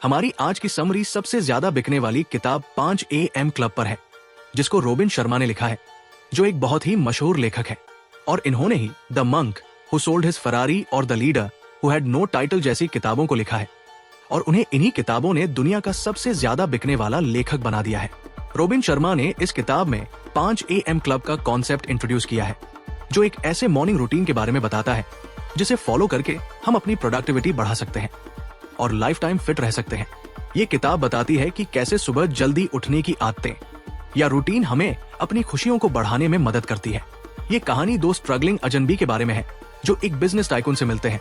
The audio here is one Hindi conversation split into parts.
हमारी आज की समरी सबसे ज्यादा बिकने वाली किताब 5 AM क्लब पर है, जिसको रोबिन शर्मा ने लिखा है, जो एक बहुत ही मशहूर लेखक है। और इन्होंने ही the monk who sold his Ferrari और the leader who had no title जैसी किताबों को लिखा है, और उन्हें इन्हीं किताबों ने दुनिया का सबसे ज्यादा बिकने वाला लेखक बना दिया है। रोबिन शर्मा ने इस किताब में 5 AM क्लब का कॉन्सेप्ट इंट्रोड्यूस किया है, जो एक ऐसे मॉर्निंग रूटीन के बारे में बताता है जिसे फॉलो करके हम अपनी प्रोडक्टिविटी बढ़ा सकते हैं और लाइफ टाइम फिट रह सकते हैं। ये किताब बताती है कि कैसे सुबह जल्दी उठने की आदतें या रूटीन हमें अपनी खुशियों को बढ़ाने में मदद करती है। ये कहानी दो स्ट्रगलिंग अजनबी के बारे में है, जो एक बिजनेस टाइकून से मिलते हैं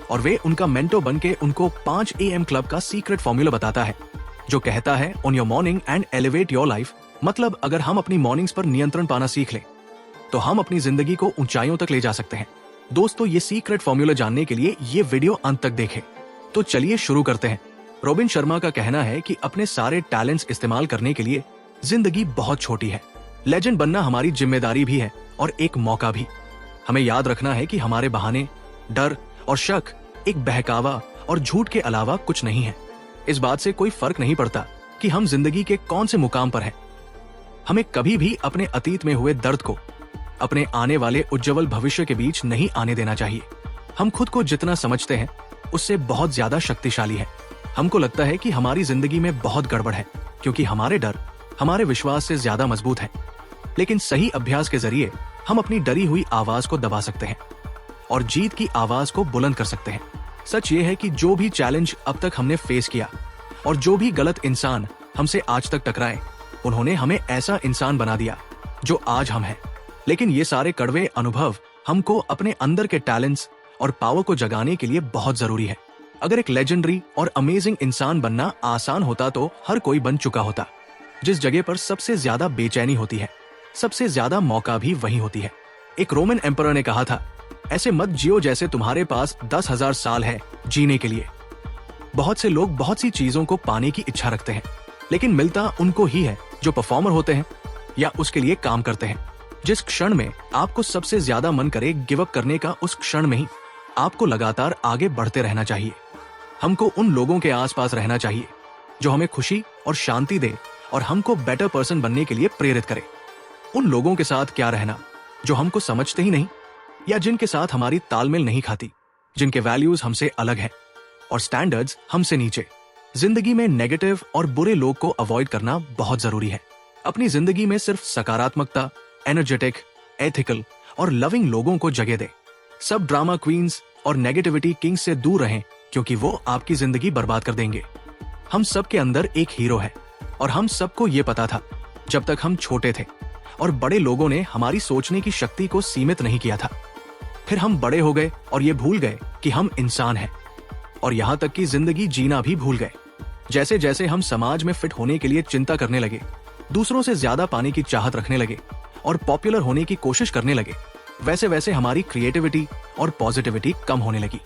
और वे उनका मेंटोर बनके उनको 5 AM क्लब का सीक्रेट फॉर्मूला बताता है, जो कहता है on your morning and elevate your life. मतलब अगर हम अपनी मॉर्निंग्स पर नियंत्रण पाना सीख लें तो हम अपनी जिंदगी को ऊंचाइयों तक ले जा सकते हैं। दोस्तों, ये सीक्रेट फॉर्मूला जानने के लिए ये वीडियो अंत तक देखें। तो चलिए शुरू करते हैं। रोबिन शर्मा का कहना है कि अपने सारे टैलेंट्स इस्तेमाल करने के लिए जिंदगी बहुत छोटी है। लेजेंड बनना हमारी जिम्मेदारी भी है और एक मौका भी। हमें याद रखना है कि हमारे बहाने, डर और शक एक बहकावा और झूठ के अलावा कुछ नहीं है। इस बात से कोई फर्क नहीं पड़ता कि हम जिंदगी के कौन से मुकाम पर हैं। हमें कभी भी अपने अतीत में हुए दर्द को अपने आने वाले उज्जवल भविष्य के बीच नहीं आने देना चाहिए। हम खुद को जितना समझते हैं उससे बहुत ज्यादा शक्तिशाली है। हमको लगता है कि हमारी जिंदगी में बहुत गड़बड़ है क्योंकि हमारे डर हमारे विश्वास से ज्यादा मजबूत है। लेकिन सही अभ्यास के जरिए हम अपनी डरी हुई आवाज को दबा सकते हैं और जीत की आवाज को बुलंद कर सकते हैं। सच ये है कि जो भी चैलेंज अब तक हमने फेस किया और जो भी गलत इंसान हमसे आज तक टकराए, उन्होंने हमें ऐसा इंसान बना दिया जो आज हम हैं। लेकिन ये सारे कड़वे अनुभव हमको अपने अंदर के टैलेंट्स और पावर को जगाने के लिए बहुत जरूरी है। अगर एक लेजेंडरी और अमेजिंग इंसान बनना आसान होता तो हर कोई बन चुका होता। जिस जगह पर सबसे ज्यादा बेचैनी होती है, सबसे ज्यादा मौका भी वहीं होती है। एक रोमन एम्परर ने कहा था, ऐसे मत जियो जैसे तुम्हारे पास 10,000 साल है जीने के लिए। बहुत से लोग बहुत सी चीजों को पाने की इच्छा रखते हैं, लेकिन मिलता उनको ही है जो परफॉर्मर होते हैं या उसके लिए काम करते हैं। जिस क्षण में आपको सबसे ज्यादा मन करे गिव अप करने का, उस क्षण में ही आपको लगातार आगे बढ़ते रहना चाहिए। हमको उन लोगों के आसपास रहना चाहिए जो हमें खुशी और शांति दे और हमको बेटर पर्सन बनने के लिए प्रेरित करे। उन लोगों के साथ क्या रहना जो हमको समझते ही नहीं या जिनके साथ हमारी तालमेल नहीं खाती, जिनके वैल्यूज हमसे अलग हैं और स्टैंडर्ड्स हमसे नीचे। जिंदगी में नेगेटिव और बुरे लोग को अवॉइड करना बहुत जरूरी है। अपनी जिंदगी में सिर्फ सकारात्मकता, एनर्जेटिक, एथिकल और लविंग लोगों को जगह दे। सब ड्रामा क्वींस और नेगेटिविटी किंग्स से दूर रहें क्योंकि वो आपकी जिंदगी बर्बाद कर देंगे। हम सब के अंदर एक हीरो है और हम सबको ये पता था जब तक हम छोटे थे और बड़े लोगों ने हमारी सोचने की शक्ति को सीमित नहीं किया था। फिर हम बड़े हो गए और ये भूल गए कि हम इंसान हैं और यहाँ तक कि जिंदगी जीना भी भूल गए। जैसे जैसे हम समाज में फिट होने के लिए चिंता करने लगे, दूसरों से ज्यादा पाने की चाहत रखने लगे और पॉपुलर होने की कोशिश करने लगे, वैसे वैसे हमारी क्रिएटिविटी और पॉजिटिविटी कम होने लगी।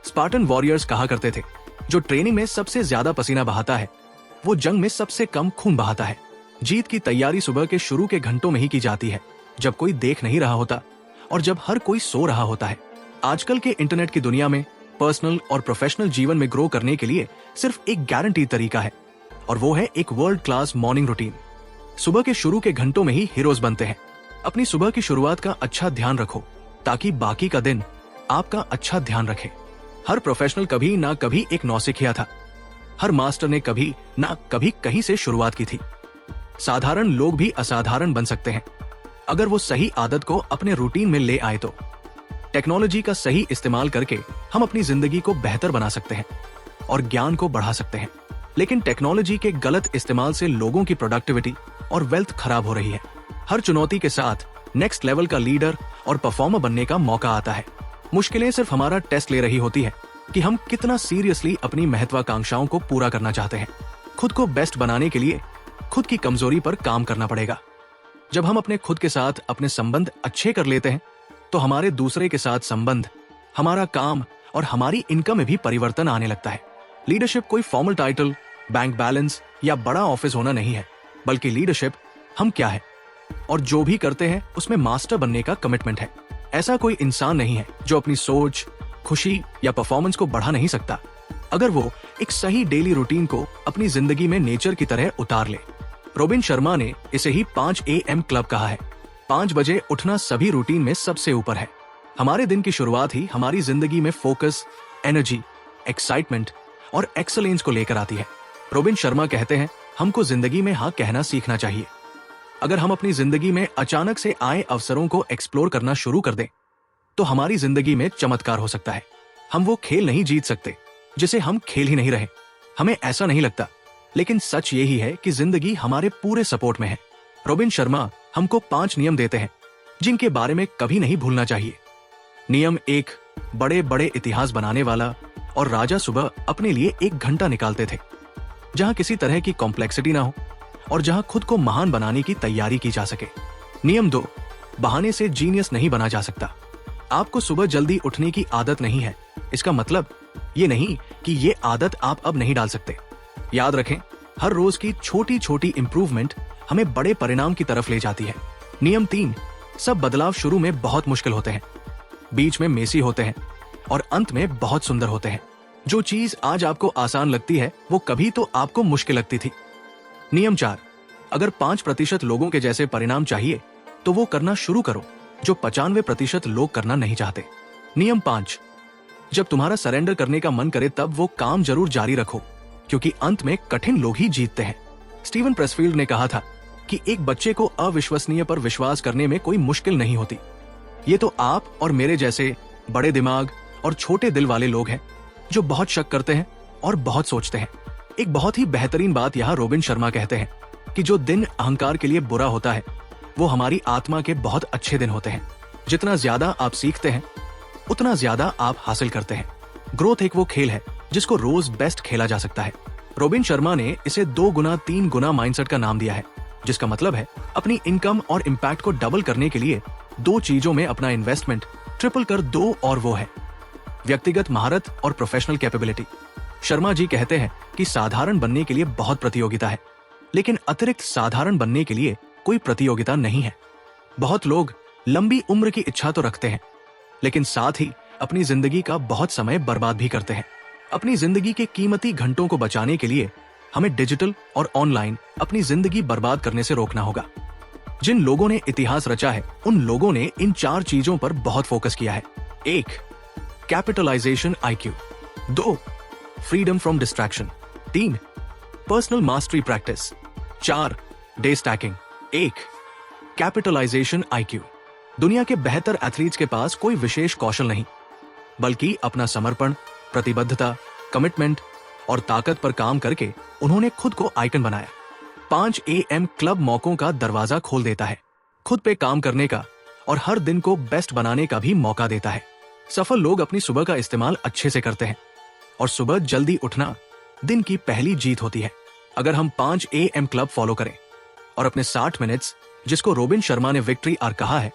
स्पार्टन वॉरियर्स कहा करते थे, जो ट्रेनिंग में सबसे ज्यादा पसीना बहाता है वो जंग में सबसे कम खून बहाता है। जीत की तैयारी सुबह के शुरू के घंटों में ही की जाती है, जब कोई देख नहीं रहा होता और जब हर कोई सो रहा होता है। आजकल के इंटरनेट की दुनिया में पर्सनल और प्रोफेशनल जीवन में ग्रो करने के लिए सिर्फ एक गारंटी तरीका है और वो है एक वर्ल्ड क्लास मॉर्निंग रूटीन। सुबह के शुरू के घंटों में ही हीरोज बनते हैं। अपनी सुबह की शुरुआत का अच्छा ध्यान रखो ताकि बाकी का दिन आपका अच्छा ध्यान रखे। हर प्रोफेशनल कभी ना कभी एक नौसिखिया था। हर मास्टर ने कभी ना कभी कहीं से शुरुआत की थी। साधारण लोग भी असाधारण बन सकते हैं अगर वो सही आदत को अपने रूटीन में ले आए तो। टेक्नोलॉजी का सही इस्तेमाल करके हम अपनी जिंदगी को बेहतर बना सकते हैं और ज्ञान को बढ़ा सकते हैं। लेकिन टेक्नोलॉजी के गलत इस्तेमाल से लोगों की प्रोडक्टिविटी और वेल्थ खराब हो रही है। हर चुनौती के साथ नेक्स्ट लेवल का लीडर और परफॉर्मर बनने का मौका आता है। मुश्किलें सिर्फ हमारा टेस्ट ले रही होती है कि हम कितना सीरियसली अपनी महत्वाकांक्षाओं को पूरा करना चाहते हैं। खुद को बेस्ट बनाने के लिए खुद की कमजोरी पर काम करना पड़ेगा। जब हम अपने खुद के साथ अपने संबंध अच्छे कर लेते हैं तो हमारे दूसरे के साथ संबंध, हमारा काम और हमारी इनकम में भी परिवर्तन आने लगता है। लीडरशिप कोई फॉर्मल टाइटल, बैंक बैलेंस या बड़ा ऑफिस होना नहीं है, बल्कि लीडरशिप हम क्या है और जो भी करते हैं उसमें मास्टर बनने का कमिटमेंट है। ऐसा कोई इंसान नहीं है जो अपनी सोच, खुशी या परफॉर्मेंस को बढ़ा नहीं सकता। अगर वो एक सही डेली रूटीन को अपनी जिंदगी में नेचर की तरह उतार ले। रोबिन शर्मा ने इसे ही 5 AM क्लब कहा है। 5 बजे उठना सभी रूटीन में सबसे ऊपर है। हमारे दिन की शुरुआत ही हमारी जिंदगी में फोकस, एनर्जी, एक्साइटमेंट और एक्सलेंस को लेकर आती है। रोबिन शर्मा कहते हैं, हमको जिंदगी में हाँ कहना सीखना चाहिए। अगर हम अपनी जिंदगी में अचानक से आए अवसरों को एक्सप्लोर करना शुरू कर दें, तो हमारी जिंदगी में चमत्कार हो सकता है। हम वो खेल नहीं जीत सकते जिसे हम खेल ही नहीं रहे। हमें ऐसा नहीं लगता, लेकिन सच यही है कि जिंदगी हमारे पूरे सपोर्ट में है। रोबिन शर्मा हमको 5 नियम देते हैं जिनके बारे में कभी नहीं भूलना चाहिए। नियम 1, बड़े बड़े इतिहास बनाने वाला और राजा सुबह अपने लिए 1 घंटा निकालते थे, जहां किसी तरह की कॉम्प्लेक्सिटी ना हो और जहां खुद को महान बनाने की तैयारी की जा सके। नियम 2, बहाने से जीनियस नहीं बना जा सकता। आपको सुबह जल्दी उठने की आदत नहीं है, इसका मतलब ये नहीं कि ये आदत आप अब नहीं डाल सकते। याद रखें, हर रोज की छोटी छोटी इंप्रूवमेंट हमें बड़े परिणाम की तरफ ले जाती है। नियम 3, सब बदलाव शुरू में बहुत मुश्किल होते हैं, बीच में मेसी होते हैं और अंत में बहुत सुंदर होते हैं। जो चीज आज आपको आसान लगती है वो कभी तो आपको मुश्किल लगती थी। नियम 4, अगर 5% लोगों के जैसे परिणाम चाहिए तो वो करना शुरू करो जो 95% लोग करना नहीं चाहते। नियम 5, जब तुम्हारा सरेंडर करने का मन करे तब वो काम जरूर जारी रखो, क्योंकि अंत में कठिन लोग ही जीतते हैं। स्टीवन प्रेसफील्ड ने कहा था कि एक बच्चे को अविश्वसनीय पर विश्वास करने में कोई मुश्किल नहीं होती। ये तो आप और मेरे जैसे बड़े दिमाग और छोटे दिल वाले लोग हैं जो बहुत शक करते हैं और बहुत सोचते हैं। एक बहुत ही बेहतरीन बात यहाँ रोबिन शर्मा कहते हैं कि जो दिन अहंकार के लिए बुरा होता है वो हमारी आत्मा के बहुत अच्छे दिन होते हैं। जितना ज्यादा आप सीखते हैं उतना ज्यादा आप हासिल करते हैं। ग्रोथ एक वो खेल है जिसको रोज बेस्ट खेला जा सकता है। रोबिन शर्मा ने इसे 2 गुना 3 गुना माइंडसेट का नाम दिया है, जिसका मतलब है अपनी इनकम और इम्पैक्ट को डबल करने के लिए 2 चीजों में अपना इन्वेस्टमेंट ट्रिपल कर दो, और वो है व्यक्तिगत महारत और प्रोफेशनल कैपेबिलिटी। शर्मा जी कहते हैं कि साधारण बनने के लिए बहुत प्रतियोगिता है, लेकिन अतिरिक्त साधारण बनने के लिए कोई प्रतियोगिता नहीं है। बहुत लोग लंबी उम्र की इच्छा तो रखते हैं, लेकिन साथ ही अपनी जिंदगी का बहुत समय बर्बाद भी करते हैं। अपनी जिंदगी के कीमती घंटों को बचाने के लिए हमें डिजिटल और ऑनलाइन अपनी जिंदगी बर्बाद करने से रोकना होगा। जिन लोगों ने इतिहास रचा है उन लोगों ने इन 4 चीजों पर बहुत फोकस किया है। 1, capitalisation IQ। 2, freedom from distraction. 3, personal mastery practice. 4, day stacking. 1, capitalisation IQ। दुनिया के बेहतर एथलीट्स के पास कोई विशेष कौशल नहीं, बल्कि अपना समर्पण, प्रतिबद्धता, कमिटमेंट और ताकत पर काम करके उन्होंने खुद को आइकन बनाया। 5 AM क्लब मौकों का दरवाजा खोल देता है, खुद पे काम करने का और हर दिन को बेस्ट बनाने का भी मौका देता है। सफल लोग अपनी सुबह का इस्तेमाल अच्छे से करते हैं और सुबह जल्दी उठना दिन की पहली जीत होती है। अगर हम 5 AM क्लब फॉलो करें और अपने 60 मिनट्स, जिसको रोबिन शर्मा ने विक्ट्री आवर कहा है,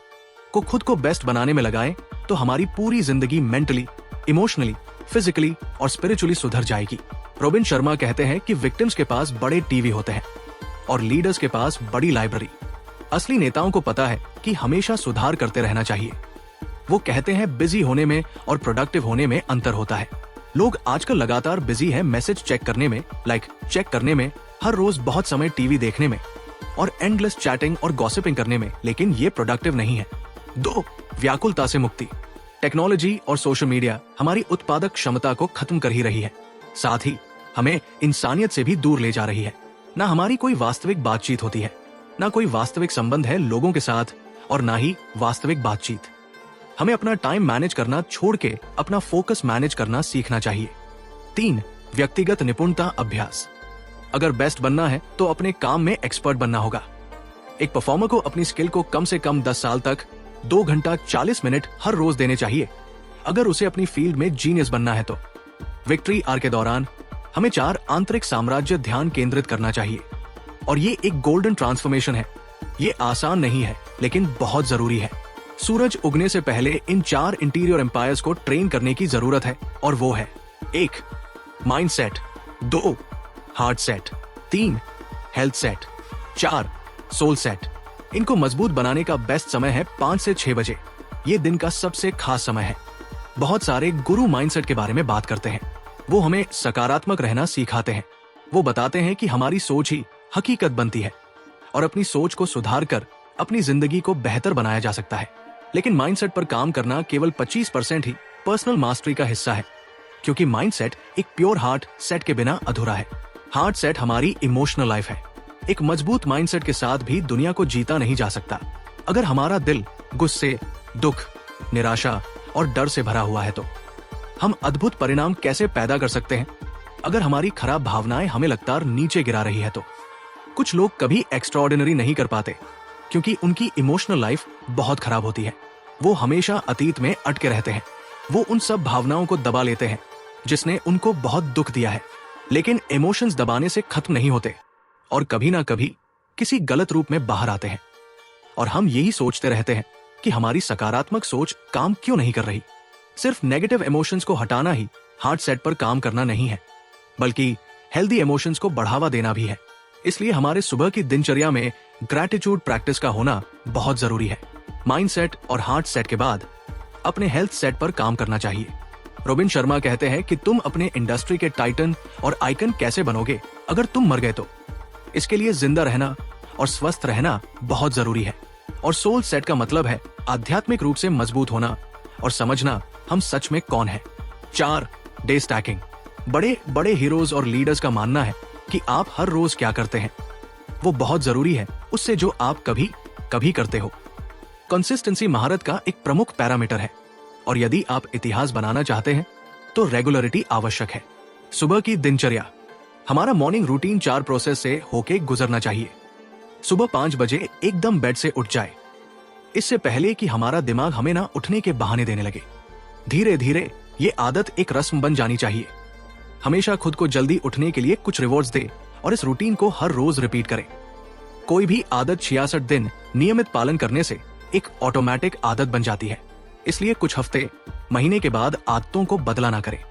को खुद को बेस्ट बनाने में लगाएं, तो हमारी पूरी जिंदगी मेंटली, इमोशनली, फिजिकली और स्पिरिचुअली सुधर जाएगी। रोबिन शर्मा कहते हैं कि विक्टिम्स के पास बड़े टीवी होते हैं और लीडर्स के पास बड़ी लाइब्रेरी। असली नेताओं को पता है कि हमेशा सुधार करते रहना चाहिए। वो कहते हैं बिजी होने में और प्रोडक्टिव होने में अंतर होता है। लोग आजकल लगातार बिजी हैं मैसेज चेक करने में, लाइक चेक करने में, हर रोज बहुत समय टीवी देखने में और एंडलेस चैटिंग और गॉसिपिंग करने में, लेकिन ये प्रोडक्टिव नहीं है। 2, व्याकुलता से मुक्ति। टेक्नोलॉजी और सोशल मीडिया हमारी उत्पादक क्षमता को खत्म कर ही रही है, साथ ही हमें इंसानियत से भी दूर ले जा रही है। ना हमारी कोई वास्तविक बातचीत होती है, ना कोई वास्तविक संबंध है लोगों के साथ और ना ही वास्तविक बातचीत। हमें अपना टाइम मैनेज करना छोड़ के अपना फोकस मैनेज करना सीखना चाहिए। 3, व्यक्तिगत निपुणता अभ्यास। अगर बेस्ट बनना है तो अपने काम में एक्सपर्ट बनना होगा। एक परफॉर्मर को अपनी स्किल को कम से कम 10 साल तक 2 घंटा 40 मिनट हर रोज देने चाहिए, अगर उसे अपनी फील्ड में जीनियस बनना है तो। विक्ट्री आवर के दौरान हमें 4 आंतरिक साम्राज्य ध्यान केंद्रित करना चाहिए, और ये एक गोल्डन ट्रांसफॉर्मेशन है। ये आसान नहीं है, लेकिन बहुत जरूरी है। सूरज उगने से पहले इन 4 इंटीरियर एम्पायर्स को ट्रेन करने की जरूरत है, और वो है 1, mind set. 2, heart set. 3, health set. 4, soul set. इनको मजबूत बनाने का बेस्ट समय है 5 से 6 बजे। ये दिन का सबसे खास समय है। बहुत सारे गुरु माइंडसेट के बारे में बात करते हैं, वो हमें सकारात्मक रहना सिखाते हैं। वो बताते हैं कि हमारी सोच ही हकीकत बनती है और अपनी सोच को सुधार कर अपनी जिंदगी को बेहतर बनाया जा सकता है। लेकिन माइंडसेट पर काम करना केवल 25% ही पर्सनल मास्टरी का हिस्सा है, क्योंकि माइंडसेट एक प्योर हार्ट सेट के बिना अधूरा है। हार्ट सेट हमारी इमोशनल लाइफ है। एक मजबूत माइंडसेट के साथ भी दुनिया को जीता नहीं जा सकता। अगर हमारा दिल गुस्से, दुख, निराशा और डर से भरा हुआ है तो हम अद्भुत परिणाम कैसे पैदा कर सकते हैं? अगर हमारी खराब भावनाएं हमें लगातार नीचे गिरा रही है तो कुछ लोग कभी एक्स्ट्राऑर्डिनरी नहीं कर पाते, क्योंकि उनकी इमोशनल लाइफ बहुत खराब होती है। वो हमेशा अतीत में अटके रहते हैं। वो उन सब भावनाओं को दबा लेते हैं जिसने उनको बहुत दुख दिया है। लेकिन इमोशंस दबाने से खत्म नहीं होते और कभी ना कभी किसी गलत रूप में बाहर आते हैं। और हम यही सोचते रहते हैं कि हमारी सकारात्मक सोच काम क्यों नहीं कर रही। सिर्फ नेगेटिव इमोशंस को हटाना ही हार्ट सेट पर काम करना नहीं है, बल्कि हेल्दी इमोशंस को बढ़ावा देना भी है। इसलिए हमारे सुबह की दिनचर्या में ग्रैटिट्यूड प्रैक्टिस का होना बहुत जरूरी है। माइंडसेट और हार्ट सेट के बाद अपने हेल्थ सेट पर काम करना चाहिए। रोबिन शर्मा कहते हैं कि तुम अपने इंडस्ट्री के टाइटन और आइकन कैसे बनोगे अगर तुम मर गए तो? इसके लिए जिंदा रहना और स्वस्थ रहना बहुत जरूरी है। और सोल सेट का मतलब है आध्यात्मिक रूप से मजबूत होना और समझना हम सच में कौन है। 4. Day stacking. बड़े बड़े हीरोज और लीडर्स का मानना है कि आप हर रोज क्या करते हैं वो बहुत जरूरी है उससे जो आप कभी कभी करते हो। कंसिस्टेंसी महारत का एक प्रमुख पैरामीटर है और यदि आप इतिहास बनाना चाहते हैं तो रेगुलरिटी आवश्यक है। सुबह की दिनचर्या। हमारा मॉर्निंग रूटीन 4 प्रोसेस से होके गुजरना चाहिए। सुबह 5 बजे एकदम बेड से उठ जाए, इससे पहले कि हमारा दिमाग हमें ना उठने के बहाने देने लगे। धीरे धीरे ये आदत एक रस्म बन जानी चाहिए। हमेशा खुद को जल्दी उठने के लिए कुछ रिवॉर्ड्स दे और इस रूटीन को हर रोज रिपीट करें। कोई भी आदत 66 दिन नियमित पालन करने से एक ऑटोमेटिक आदत बन जाती है। इसलिए कुछ हफ्ते, महीने के बाद आदतों को बदला ना करें।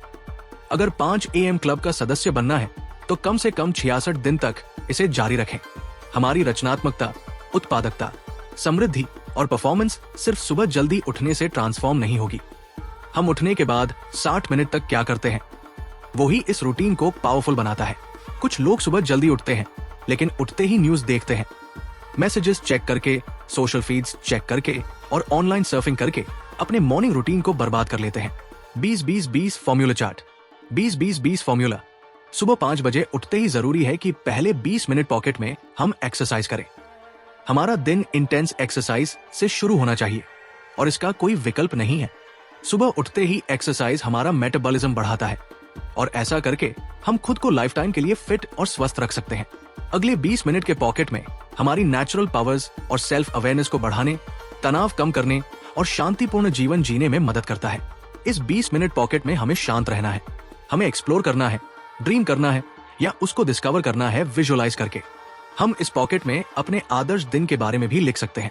अगर 5 AM क्लब का सदस्य बनना है तो कम से कम 66 दिन तक इसे जारी रखें। हमारी रचनात्मकता, उत्पादकता, समृद्धि और परफॉर्मेंस सिर्फ सुबह जल्दी उठने से ट्रांसफॉर्म नहीं होगी। हम उठने के बाद 60 मिनट तक क्या करते हैं वो ही इस रूटीन को पावरफुल बनाता है। कुछ लोग सुबह जल्दी उठते हैं लेकिन उठते ही न्यूज देखते हैं, मैसेजेस चेक करके, सोशल फीड्स चेक करके और ऑनलाइन सर्फिंग करके अपने मॉर्निंग रूटीन को बर्बाद कर लेते हैं। 20-20-20 फॉर्मूला चार्ट। 20-20-20 फॉर्मूला। सुबह 5 बजे उठते ही जरूरी है कि पहले 20 मिनट पॉकेट में हम एक्सरसाइज करें। हमारा दिन इंटेंस एक्सरसाइज से शुरू होना चाहिए और इसका कोई विकल्प नहीं है। सुबह उठते ही एक्सरसाइज हमारा मेटाबॉलिज्म बढ़ाता है और ऐसा करके हम खुद को लाइफ टाइम के लिए फिट और स्वस्थ रख सकते हैं। अगले 20 मिनट के पॉकेट में हमारी नेचुरल पावर्स और सेल्फ अवेयरनेस को बढ़ाने, तनाव कम करने और शांतिपूर्ण जीवन जीने में मदद करता है। इस 20 मिनट पॉकेट में हमें शांत रहना है, हमें एक्सप्लोर करना है, ड्रीम करना है या उसको डिस्कवर करना है विजुअलाइज करके। हम इस पॉकेट में अपने आदर्श दिन के बारे में भी लिख सकते हैं।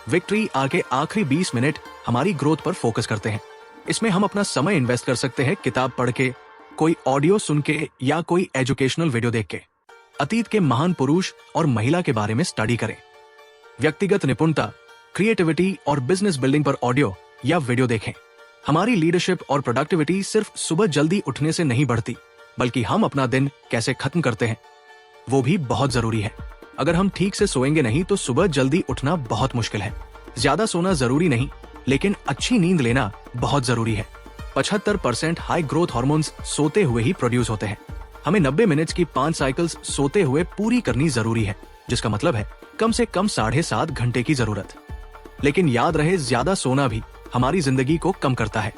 विक्ट्री आके आखिरी 20 मिनट हमारी ग्रोथ पर फोकस करते हैं। इसमें हम अपना समय इन्वेस्ट कर सकते हैं, किताब पढ़ के, कोई ऑडियो सुन के या कोई एजुकेशनल वीडियो देख के। अतीत के महान पुरुष और महिला के बारे में स्टडी करें। व्यक्तिगत निपुणता, क्रिएटिविटी और बिजनेस बिल्डिंग पर ऑडियो या वीडियो देखें। हमारी लीडरशिप और प्रोडक्टिविटी सिर्फ सुबह जल्दी उठने से नहीं बढ़ती, बल्कि हम अपना दिन कैसे खत्म करते हैं वो भी बहुत जरूरी है। अगर हम ठीक से सोएंगे नहीं तो सुबह जल्दी उठना बहुत मुश्किल है। ज्यादा सोना जरूरी नहीं, लेकिन अच्छी नींद लेना बहुत जरूरी है। 75% हाई ग्रोथ हार्मोन्स सोते हुए ही प्रोड्यूस होते हैं। हमें 90 मिनट्स की 5 साइकिल्स सोते हुए पूरी करनी जरूरी है, जिसका मतलब है कम से कम 7.5 घंटे की जरूरत। लेकिन याद रहे, ज्यादा सोना भी हमारी जिंदगी को कम करता है।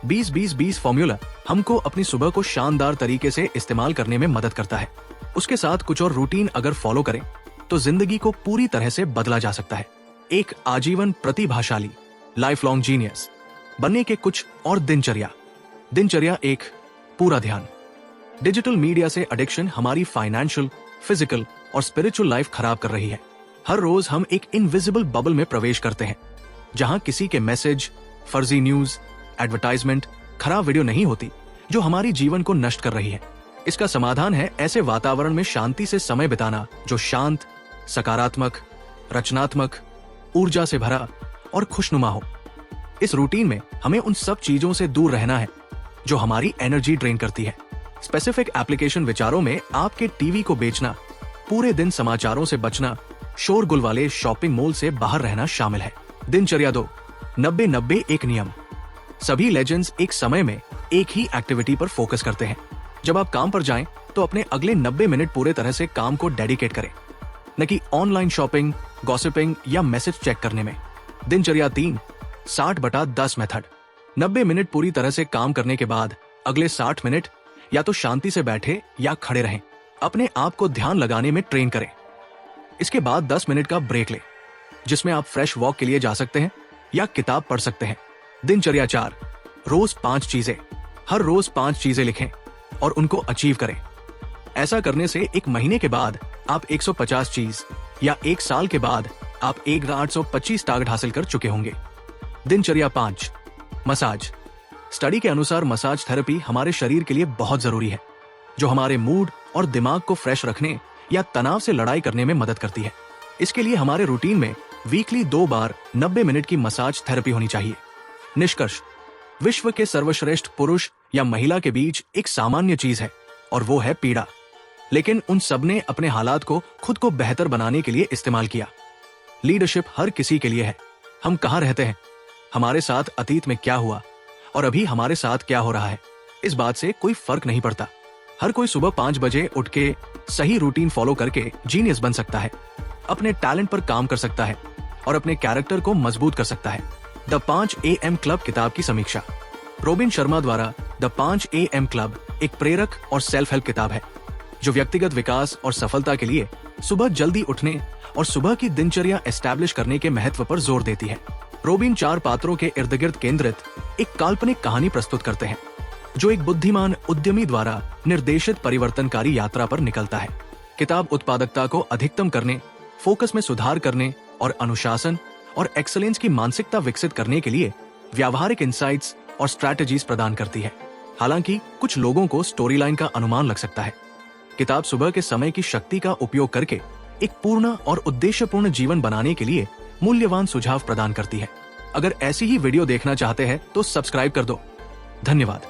20-20-20 फॉर्मूला हमको अपनी सुबह को शानदार तरीके से इस्तेमाल करने में मदद करता है। उसके साथ कुछ और रूटीन अगर फॉलो करें तो जिंदगी को पूरी तरह से बदला जा सकता है। एक आजीवन प्रतिभाशाली, लाइफ लॉन्ग जीनियस बनने के कुछ और दिनचर्या। एक, पूरा ध्यान। डिजिटल मीडिया से एडिक्शन हमारी फाइनेंशियल, फिजिकल और स्पिरिचुअल लाइफ खराब कर रही है। हर रोज हम एक इनविजिबल बबल में प्रवेश करते हैं, जहां किसी के मैसेज, फर्जी न्यूज, एडवर्टाइजमेंट, खराब वीडियो नहीं होती जो हमारी जीवन को नष्ट कर रही है। इसका समाधान है ऐसे वातावरण में शांति से समय बिताना जो शांत, सकारात्मक, रचनात्मक, ऊर्जा से भरा और खुशनुमा हो। इस रूटीन में हमें उन सब चीजों से दूर रहना है जो हमारी एनर्जी ड्रेन करती है। स्पेसिफिक एप्लीकेशन विचारों में आपके टीवी को बेचना, पूरे दिन समाचारों से बचना, शोरगुल वाले शॉपिंग मॉल से बाहर रहना शामिल है। दिनचर्या 2, 90-90 एक नियम। सभी लेजेंड्स एक समय में एक ही एक्टिविटी पर फोकस करते हैं। जब आप काम पर जाएं तो अपने अगले 90 मिनट पूरे तरह से काम को डेडिकेट करें, न कि ऑनलाइन शॉपिंग, गॉसिपिंग या मैसेज चेक करने में। दिनचर्या 3, 60/10 मेथड। 90 मिनट पूरी तरह से काम करने के बाद अगले 60 मिनट या तो शांति से बैठे या खड़े रहें। अपने आप को ध्यान लगाने में ट्रेन करें। इसके बाद 10 मिनट का ब्रेक लें, जिसमें आप फ्रेश वॉक के लिए जा सकते हैं या किताब पढ़ सकते हैं। दिनचर्या 4, रोज 5 चीजें। हर रोज 5 चीजें लिखें और उनको अचीव करें। ऐसा करने से एक महीने के बाद आप 150 चीज या एक साल के बाद आप 1825 टारगेट हासिल कर चुके होंगे। दिनचर्या 5, मसाज। स्टडी के अनुसार मसाज थेरेपी हमारे शरीर के लिए बहुत जरूरी है, जो हमारे मूड और दिमाग को फ्रेश रखने या तनाव से लड़ाई करने में मदद करती है। इसके लिए हमारे रूटीन में वीकली 2 बार 90 मिनट की मसाज थेरेपी होनी चाहिए। निष्कर्ष, विश्व के सर्वश्रेष्ठ पुरुष या महिला के बीच एक सामान्य चीज है और वो है पीड़ा। लेकिन उन सबने अपने हालात को खुद को बेहतर बनाने के लिए इस्तेमाल किया। लीडरशिप हर किसी के लिए है। हम कहाँ रहते हैं, हमारे साथ अतीत में क्या हुआ और अभी हमारे साथ क्या हो रहा है, इस बात से कोई फर्क नहीं पड़ता। हर कोई सुबह 5 बजे उठ के सही रूटीन फॉलो करके जीनियस बन सकता है, अपने टैलेंट पर काम कर सकता है और अपने कैरेक्टर को मजबूत कर सकता है। द 5 AM क्लब किताब की समीक्षा। रोबिन शर्मा द्वारा द 5 AM क्लब एक प्रेरक और सेल्फ हेल्प किताब है, जो व्यक्तिगत विकास और सफलता के लिए सुबह जल्दी उठने और सुबह की दिनचर्या एस्टैब्लिश करने के महत्व पर जोर देती है। रोबिन 4 पात्रों के इर्द गिर्द केंद्रित एक काल्पनिक कहानी प्रस्तुत करते हैं, जो एक बुद्धिमान उद्यमी द्वारा निर्देशित परिवर्तनकारी यात्रा पर निकलता है। किताब उत्पादकता को अधिकतम करने, फोकस में सुधार करने और अनुशासन और एक्सेलेंस की मानसिकता विकसित करने के लिए व्यावहारिक इंसाइट्स और स्ट्रैटेजीज प्रदान करती है। हालांकि कुछ लोगों को स्टोरी लाइन का अनुमान लग सकता है। किताब सुबह के समय की शक्ति का उपयोग करके एक पूर्ण और उद्देश्यपूर्ण जीवन बनाने के लिए मूल्यवान सुझाव प्रदान करती है। अगर ऐसी ही वीडियो देखना चाहते हैं तो सब्सक्राइब कर दो। धन्यवाद।